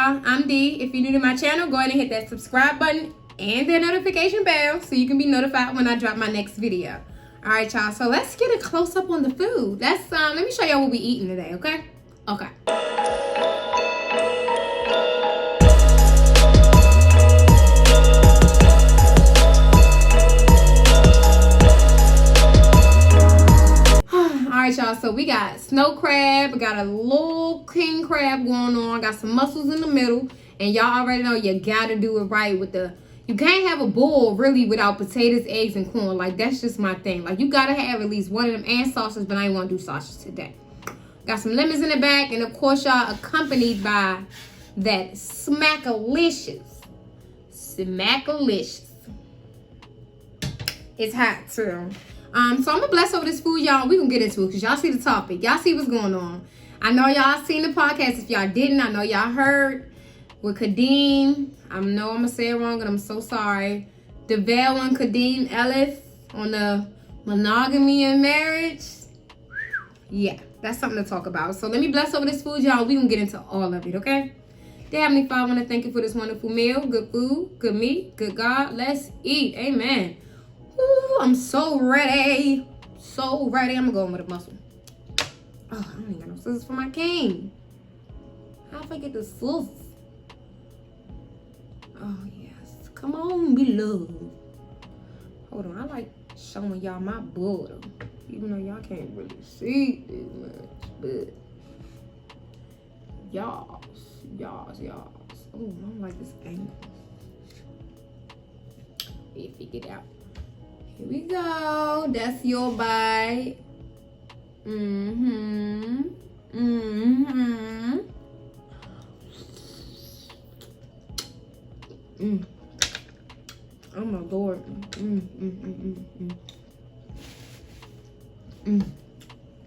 y'all. I'm Dee. If you're new to my channel, go ahead and hit that subscribe button and the notification bell so you can be notified when I drop my next video. All right, y'all. So let's get a close up on the food. Let me show y'all what we eating today, okay? Okay. Alright, y'all, so we got snow crab, we got a little king crab going on, got some mussels in the middle, and y'all already know you gotta do it right with you can't have a bowl really without potatoes, eggs, and corn. Like, that's just my thing. Like, you gotta have at least one of them and sausage, but I ain't wanna do sausage today. Got some lemons in the back, and of course, y'all, accompanied by that smackalicious. Smackalicious. It's hot too. So I'm gonna bless over this food, y'all. We gonna get into it because y'all see the topic. Y'all see what's going on. I know y'all seen the podcast. If y'all didn't, I know y'all heard with Kadeem. I know I'm gonna say it wrong, and I'm so sorry. DeVale and Kadeem Ellis on the monogamy and marriage. Yeah, that's something to talk about. So let me bless over this food, y'all. We gonna get into all of it, okay? Dear Heavenly Father, I want to thank you for this wonderful meal. Good food, good meat, good God. Let's eat. Amen. Ooh, I'm so ready. So ready. I'm going to go in with a mussel. Oh, I don't even got no scissors for my cane. How if I get the scissors? Oh, yes. Come on, beloved. Hold on. I like showing y'all my border. Even though y'all can't really see it much. But y'all. Oh, I don't like this angle. Let me figure it out. Here we go. That's your bite. Oh my Lord.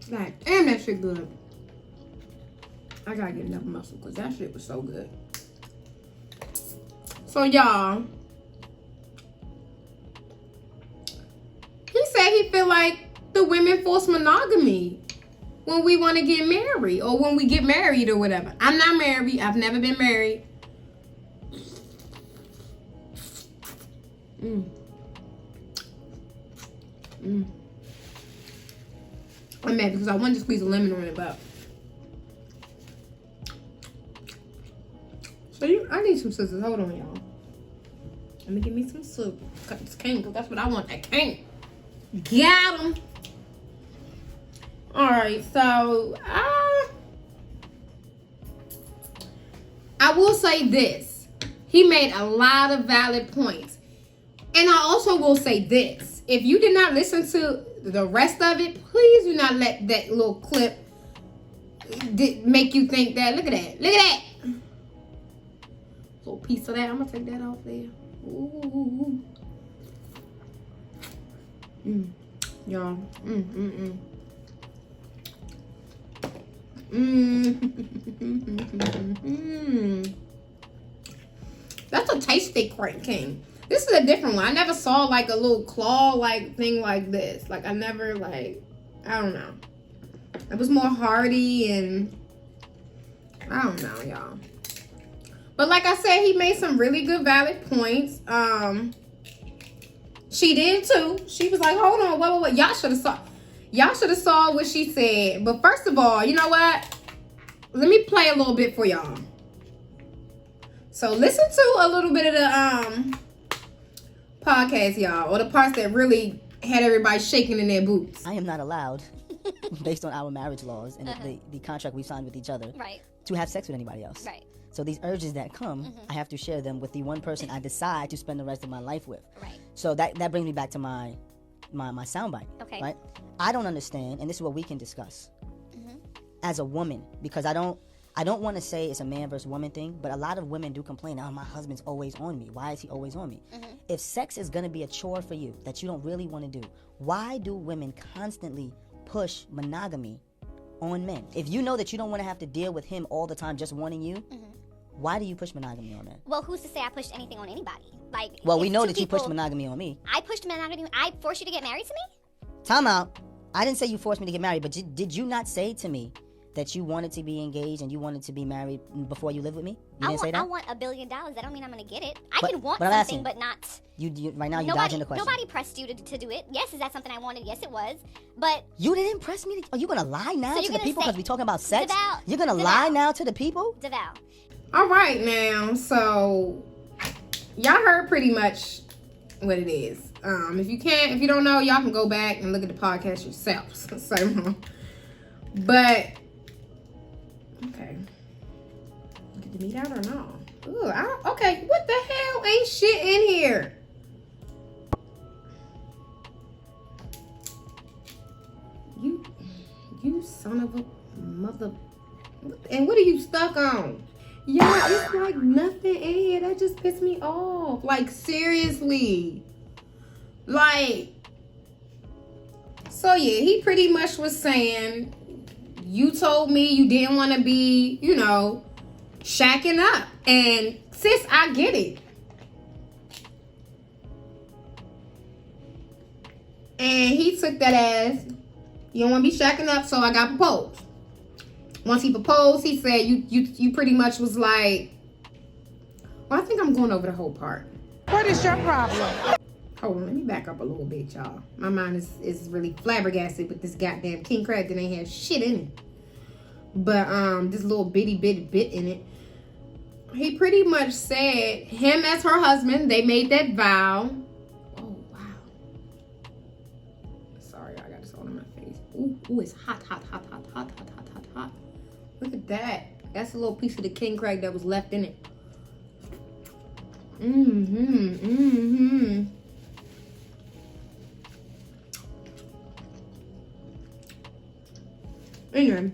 God damn, that shit good. I gotta get another mussel because that shit was so good. So y'all, he said he feel like the women force monogamy when we want to get married or when we get married or whatever. I'm not married. I've never been married. I'm mad because I wanted to squeeze a lemon on it, but so I need some scissors. Hold on, y'all. Let me give me some soup. Cut this cane because that's what I want. That cane. Got him. All right, so I will say this. He made a lot of valid points. And I also will say this. If you did not listen to the rest of it, please do not let that little clip make you think that. Look at that. Look at that. Little piece of that. I'm going to take that off there. Ooh. Y'all. That's a tasty Crank King. This is a different one. I never saw like a little claw like thing like this. Like I never like, I don't know. It was more hearty and I don't know, y'all. But like I said, he made some really good valid points. She did too. She was like, hold on, wait. Y'all should have saw what she said. But first of all, you know what? Let me play a little bit for y'all. So listen to a little bit of the podcast, y'all, or the parts that really had everybody shaking in their boots. I am not allowed, based on our marriage laws and the contract we signed with each other, to have sex with anybody else. Right. So these urges that come, I have to share them with the one person I decide to spend the rest of my life with. Right. So that brings me back to my soundbite. Okay. Right. I don't understand, and this is what we can discuss as a woman, because I don't want to say it's a man versus woman thing, but a lot of women do complain, oh, my husband's always on me. Why is he always on me? If sex is going to be a chore for you that you don't really want to do, why do women constantly push monogamy on men? If you know that you don't want to have to deal with him all the time just wanting you, why do you push monogamy on men? Well, who's to say I pushed anything on anybody? Like, well, we know that you pushed monogamy on me. I pushed monogamy. I forced you to get married to me? Time out. I didn't say you forced me to get married, but did you not say to me that you wanted to be engaged and you wanted to be married before you lived with me? You didn't say that? I want $1 billion. That don't mean I'm gonna get it. But- I can want but I'm something, asking, but not. You right now, you dodging the question. Nobody pressed you to do it. Yes, is that something I wanted? Yes, it was. But You didn't press me. Are you going to lie now So to you're the gonna people say- because we're talking about sex? Deval, You're going to Deval. lie now to the people? DeVal, All right, now, so y'all heard pretty much what it is. If you don't know, y'all can go back and look at the podcast yourselves. So, but okay, get the meat out or no? Ooh, okay. What the hell? Ain't shit in here. You son of a mother. And what are you stuck on? Yeah, it's like nothing in here. That just pissed me off. Like, seriously. Like, so yeah, he pretty much was saying, you told me you didn't want to be, shacking up. And sis, I get it. And he took that as, you don't want to be shacking up, so I got proposed. Once he proposed, he said, you pretty much was like, well, I think I'm going over the whole part. What is your problem? Hold on, let me back up a little bit, y'all. My mind is really flabbergasted with this goddamn king crab that ain't have shit in it. But this little bitty bit in it. He pretty much said him as her husband, they made that vow. Oh wow. Sorry, I got this all in my face. Ooh, it's hot. Look at that. That's a little piece of the king crab that was left in it. Anyway,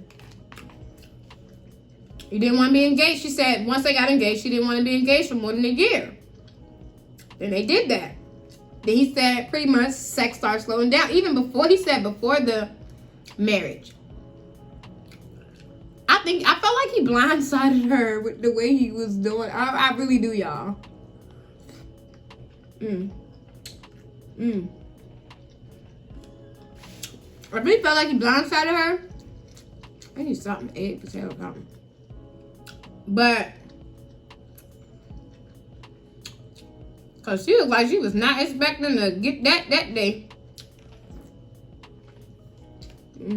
you didn't want to be engaged. She said once they got engaged, she didn't want to be engaged for more than a year. Then they did that. Then he said pretty much sex started slowing down. Even before, he said before the marriage. I felt like he blindsided her with the way he was doing. I really do, y'all. I really felt like he blindsided her. I need something, egg, potato, something. But, cause she was like she was not expecting to get that day. Give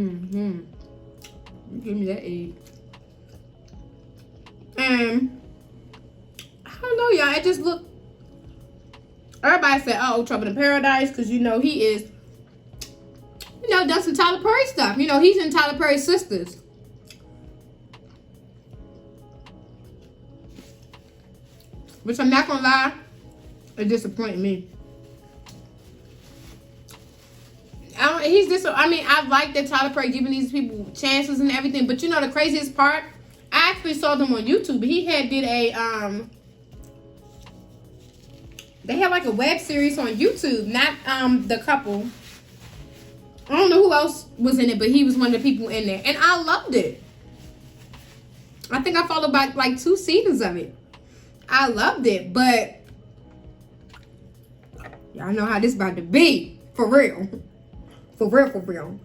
me that egg. And I don't know, y'all. It just looked. Everybody said, "Oh, Trouble in Paradise," because he is, done some Tyler Perry stuff. He's in Tyler Perry's Sisters. Which I'm not gonna lie, it disappointed me. I like that Tyler Perry giving these people chances and everything, but the craziest part, I actually saw them on YouTube. He did a they had like a web series on YouTube, not the couple. I don't know who else was in it, but he was one of the people in there, and I loved it. I think I followed back like 2 seasons of it. I loved it, but y'all know how this about to be. For real. For real.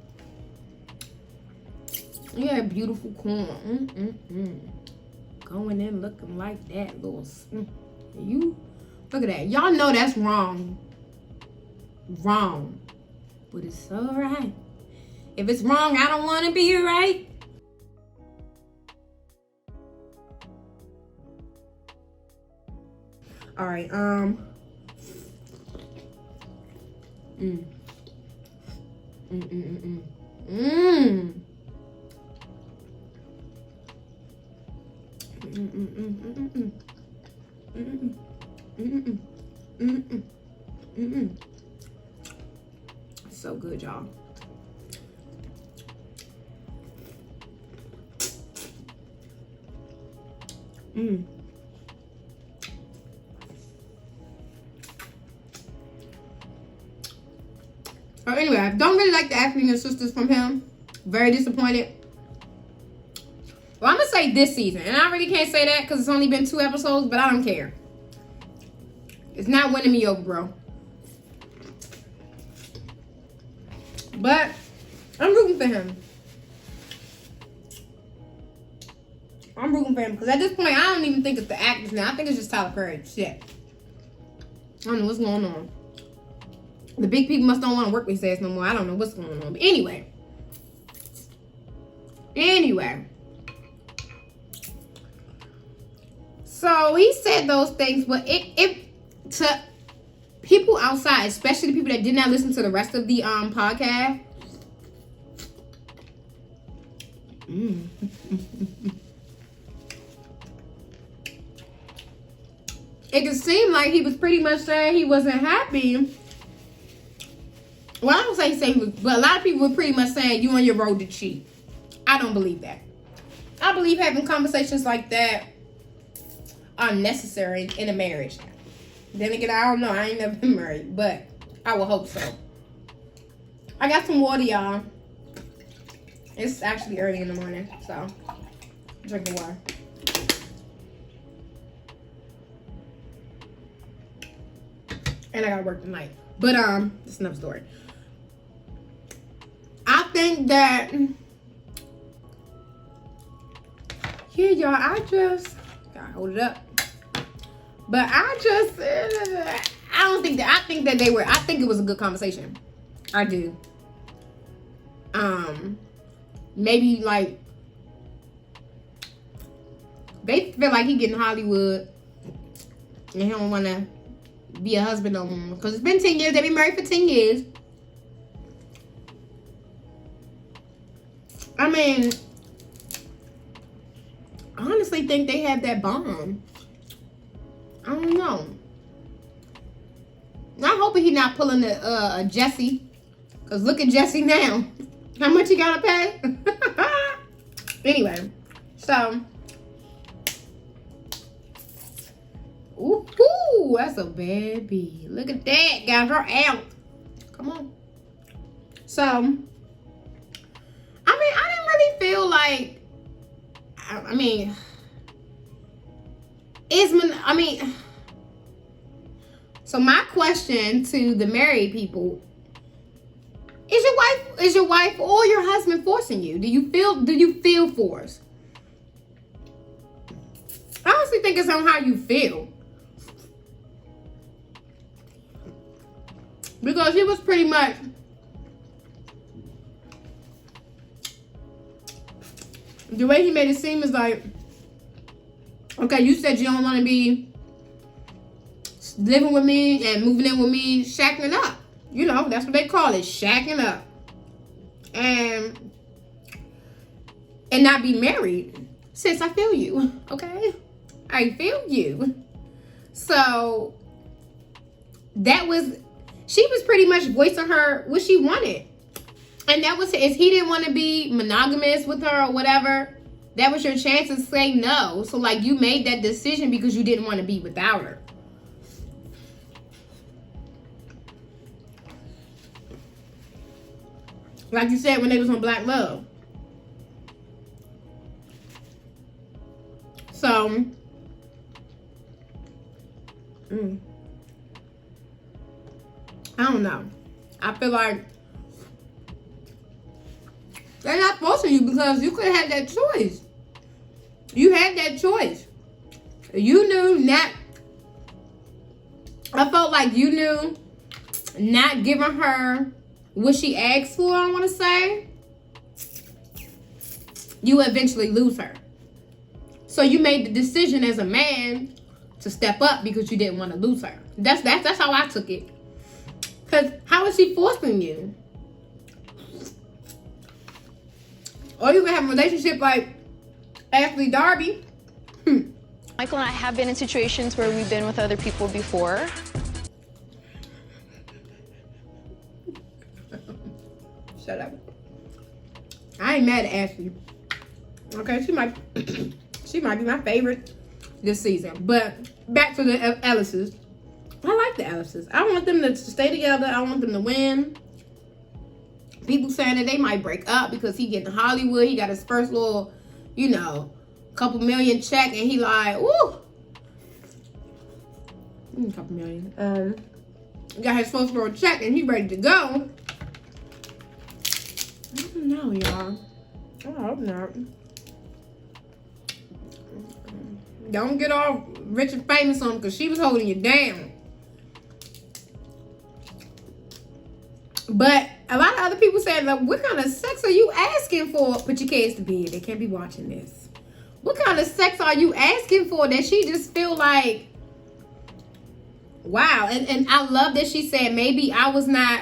Yeah, beautiful corn. Going in looking like that. You look at that. Y'all know that's wrong. Wrong. But it's alright. If it's wrong, I don't want to be right. Alright, So good, y'all. So anyway, I don't really like the acting and sisters from him. Very disappointed. Well, I'm gonna say this season, and I really can't say that because it's only been 2 episodes, but I don't care. It's not winning me over, bro. But I'm rooting for him. I'm rooting for him because at this point, I don't even think it's the actors now. I think it's just Tyler Perry. Shit. I don't know what's going on. The big people must don't want to work with his ass no more. I don't know what's going on. But anyway. So he said those things, but it to people outside, especially the people that did not listen to the rest of the podcast. It just seemed like he was pretty much saying he wasn't happy. Well, I don't say he was, but a lot of people were pretty much saying you on your road to cheat. I don't believe that. I believe having conversations like that are necessary in a marriage. Then again, I don't know. I ain't never been married, but I would hope so. I got some water, y'all. It's actually early in the morning, so drinking water. And I gotta work tonight. But it's another story. I think that yeah, y'all, I just gotta hold it up. But I think it was a good conversation. I do. Maybe like they feel like he getting Hollywood and he don't want to be a husband no more. Because it's been 10 years. They've been married for 10 years. I mean, I honestly think they have that bond. I don't know. I'm hoping he's not pulling a Jesse. Because look at Jesse now. How much he gotta pay? Anyway, so. Ooh, that's a baby. Look at that. Got her out. Come on. So, I mean, I didn't really feel like, so my question to the married people, is your wife or your husband forcing you? Do you feel forced? I honestly think it's on how you feel. Because he was pretty much the way he made it seem is like, okay, you said you don't want to be living with me and moving in with me, shacking up. You know, that's what they call it, shacking up. And not be married. Sis, I feel you, okay? I feel you. So, she was pretty much voicing what she wanted. And that was, if he didn't want to be monogamous with her or whatever, that was your chance to say no. So, like, you made that decision because you didn't want to be without her. Like you said when they was on Black Love. So, I don't know. I feel like they're not forcing you because you could have had that choice. You had that choice. You knew not. I felt like you knew not giving her what she asked for, I want to say, you eventually lose her. So you made the decision as a man to step up because you didn't want to lose her. That's how I took it. Because how is she forcing you? Or you can have a relationship like Ashley Darby. Michael and I have been in situations where we've been with other people before. Shut up. I ain't mad at Ashley. Okay, she might be my favorite this season. But back to the Ellises. I like the Ellises. I want them to stay together. I want them to win. People saying that they might break up because he getting Hollywood. He got his first little, couple million check, and he like, woo. Couple million. Got his first little check, and he ready to go. I don't know, y'all. I hope not. Don't get all rich and famous on because she was holding you down. But a lot of other people said, like, what kind of sex are you asking for? Put your kids to bed. They can't be watching this. What kind of sex are you asking for that she just feel like, wow. And I love that she said, maybe I was not,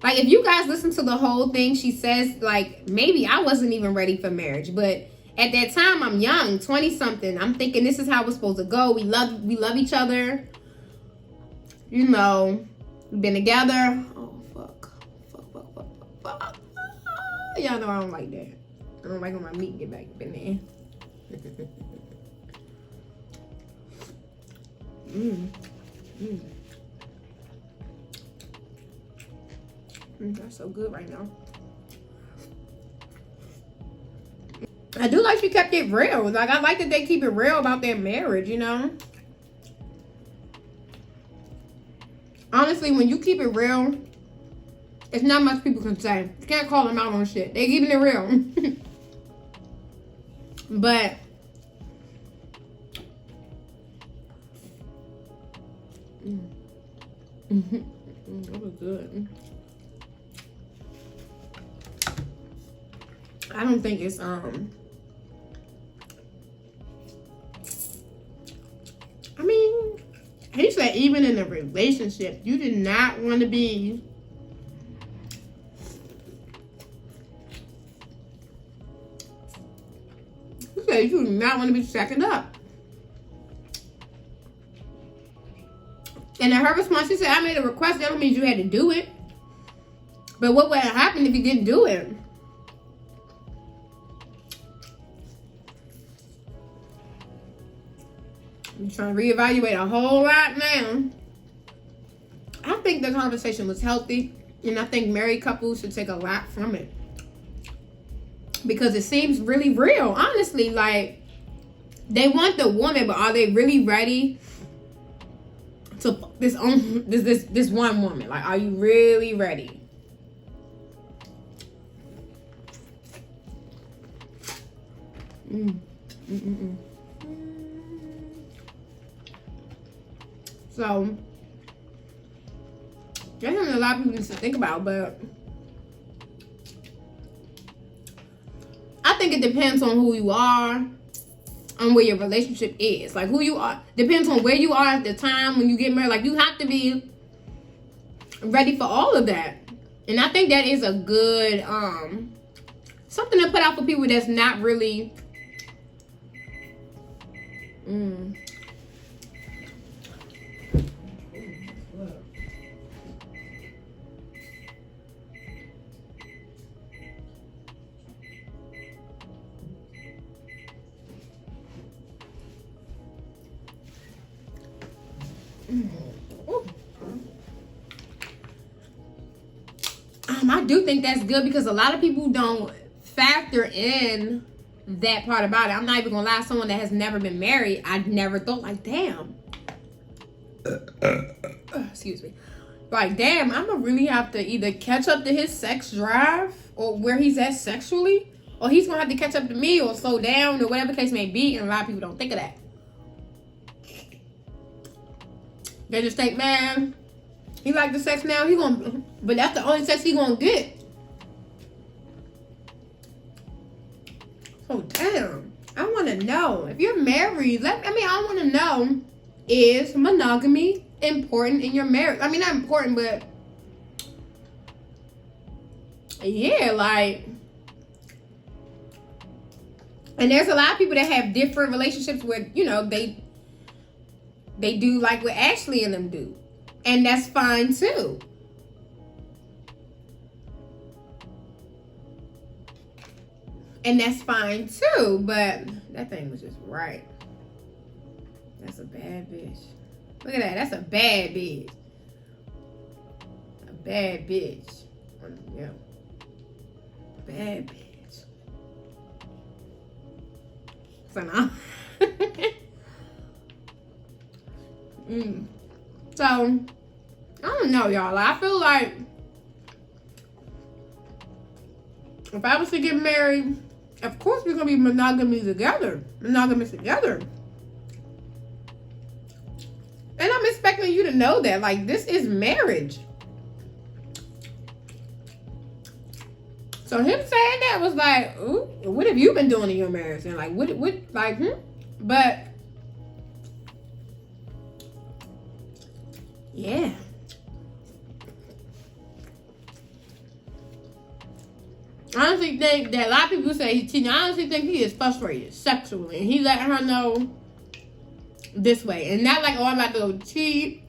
like, if you guys listen to the whole thing, she says, like, maybe I wasn't even ready for marriage. But at that time, I'm young, 20-something. I'm thinking this is how it's supposed to go. We love each other. You know, we've been together. Oh, fuck. Y'all know I don't like that. I don't like when my meat get back up in there. That's so good right now. I do like she kept it real. Like, I like that they keep it real about their marriage, you know? Honestly, when you keep it real, it's not much people can say. You can't call them out on shit. They keeping it real. But that was good. I don't think it's I mean, he said even in a relationship, you did not want to be you do not want to be second up. And in her response, she said, I made a request. That don't mean you had to do it. But what would have happened if you didn't do it? I'm trying to reevaluate a whole lot now. I think the conversation was healthy. And I think married couples should take a lot from it. Because it seems really real, honestly. Like, they want the woman, but are they really ready to fuck this one woman? Like, are you really ready? So, that's something a lot of people need to think about, but I think it depends on who you are and where your relationship is. Like, who you are depends on where you are at the time when you get married. Like, you have to be ready for all of that. And I think that is a good something to put out for people that's not really I do think that's good because a lot of people don't factor in that part about it. I'm not even gonna lie, someone that has never been married, I never thought, like, damn. Excuse me. Like, damn, I'm gonna really have to either catch up to his sex drive or where he's at sexually, or he's gonna have to catch up to me or slow down or whatever the case may be. And a lot of people don't think of that. They just think, man, he like the sex now, but that's the only sex he gonna get. So damn, I want to know if you're married. I want to know, is monogamy important in your marriage? I mean, not important, but yeah, like. And there's a lot of people that have different relationships where, you know, they do like what Ashley and them do. And that's fine too. And that's fine too. But that thing was just right. That's a bad bitch. Look at that. That's a bad bitch. A bad bitch. Yeah. Bad bitch. So now. So, I don't know, y'all. I feel like if I was to get married, of course we're gonna be monogamous together. expecting you to know that. Like, this is marriage. So him saying that was like, ooh, what have you been doing in your marriage? And like, what, like, But, yeah. I honestly think that a lot of people say he's cheating. I honestly think he is frustrated sexually. And he letting her know this way. And not like, oh, I'm about to go cheat.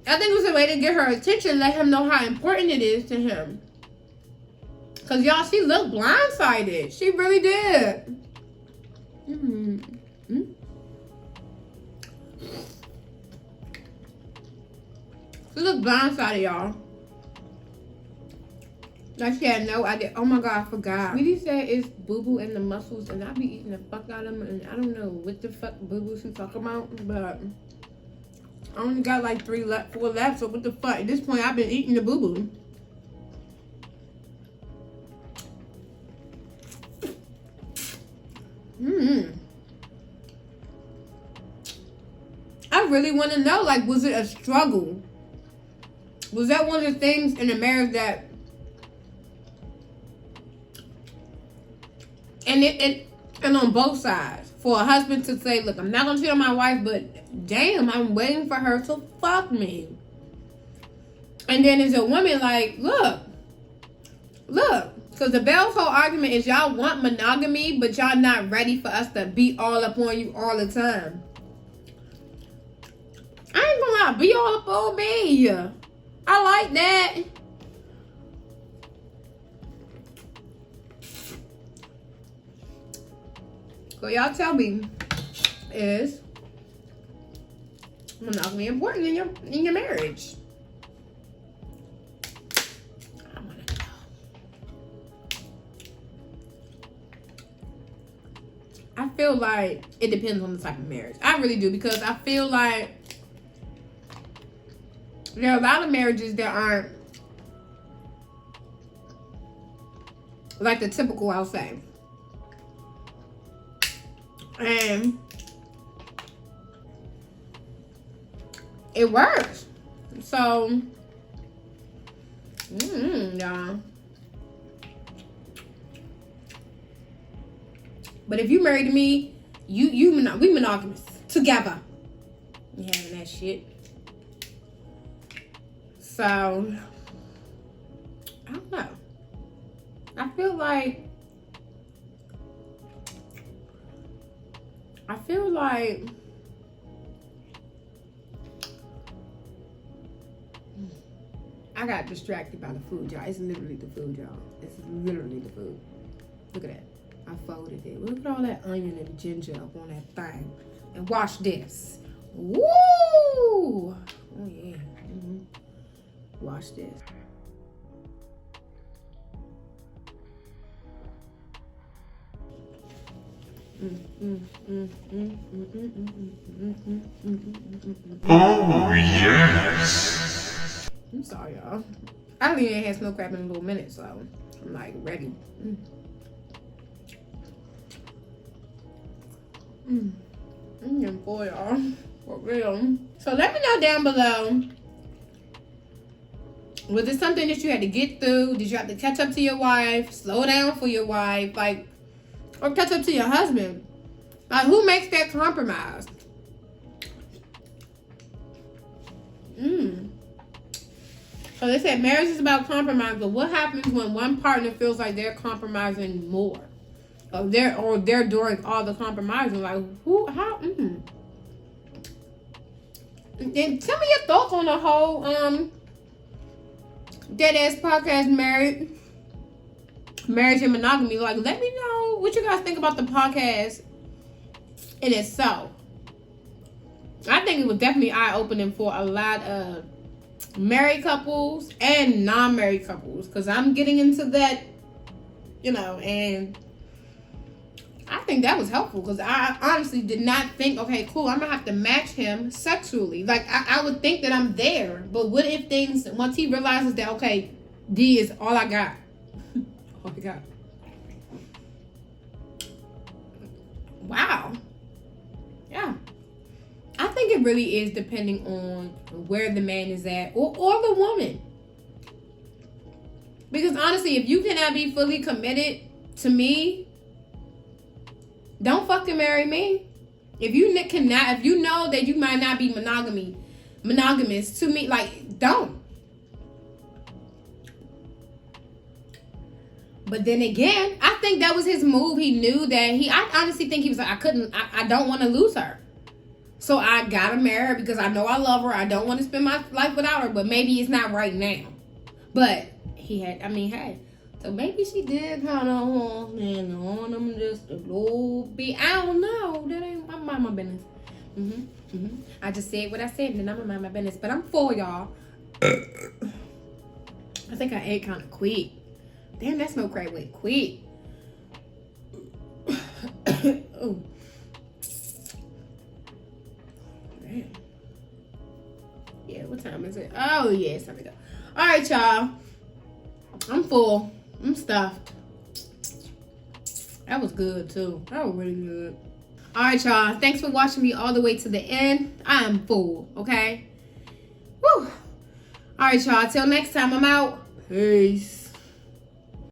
I think it was a way to get her attention, let him know how important it is to him. Because, y'all, she looked blindsided. She really did. She looked blindsided, y'all. Like she had no idea. Oh my God, I forgot. Sweetie said it's boo-boo and the mussels, and I be eating the fuck out of them, and I don't know what the fuck boo-boo she talk about, but I only got like 4 left, so what the fuck? At this point, I've been eating the boo-boo. I really want to know, like, was it a struggle? Was that one of the things in the marriage that... And on both sides, for a husband to say, look, I'm not gonna cheat on my wife, but damn, I'm waiting for her to fuck me. And then there's a woman like, look, because the Bell's whole argument is y'all want monogamy, but y'all not ready for us to be all up on you all the time. I ain't gonna lie, be all up on me. I like that. So y'all tell me, is monogamy important in your marriage? I want to know. I feel like it depends on the type of marriage. I really do, because I feel like there are a lot of marriages that aren't like the typical, I'll say. And it works. So, y'all. But if you married me, we monogamous together. You having that shit. So, I don't know. I feel like I got distracted by the food, y'all. It's literally the food, y'all. It's literally the food. Look at that. I folded it. Look at all that onion and ginger up on that thing. And watch this. Woo! Oh, yeah. Watch this. Oh, yes. I'm sorry, y'all. I haven't even had snow crab in a little minute, so I'm like ready. I'm getting full, y'all. For real. So let me know down below. Was it something that you had to get through? Did you have to catch up to your wife? Slow down for your wife? Like, or catch up to your husband? Like, who makes that compromise? So they said marriage is about compromise, but what happens when one partner feels like they're compromising more? Or they're doing all the compromising? Like, who, how, And tell me your thoughts on the whole, Dead Ass Podcast, Marriage and Monogamy. Like, let me know what you guys think about the podcast in itself. I think it was definitely eye-opening for a lot of married couples and non-married couples, because I'm getting into that, and I think that was helpful, because I honestly did not think, okay, cool, I'm gonna have to match him sexually. Like, I would think that I'm there, but what if things, once he realizes that, okay, D is all I got. All I got. Wow. Yeah. I think it really is depending on where the man is at or the woman. Because honestly, if you cannot be fully committed to me, don't fucking marry me. If you know that you might not be monogamous to me, like, don't. But then again, I think that was his move. He knew that I honestly think he was like, I don't want to lose her. So I gotta marry her because I know I love her. I don't want to spend my life without her, but maybe it's not right now. But hey. So maybe she did kind of on him just a little bit. I don't know. That ain't my business. I just said what I said, and then I'm gonna mind my business. But I'm full, y'all. I think I ate kind of quick. Damn, that smelled great way quick. Oh. Damn. Yeah, what time is it? Oh, yeah, it's time to go. All right, y'all. I'm full. I'm stuffed. That was good, too. That was really good. All right, y'all. Thanks for watching me all the way to the end. I am full, okay? Woo. All right, y'all. Till next time, I'm out. Peace.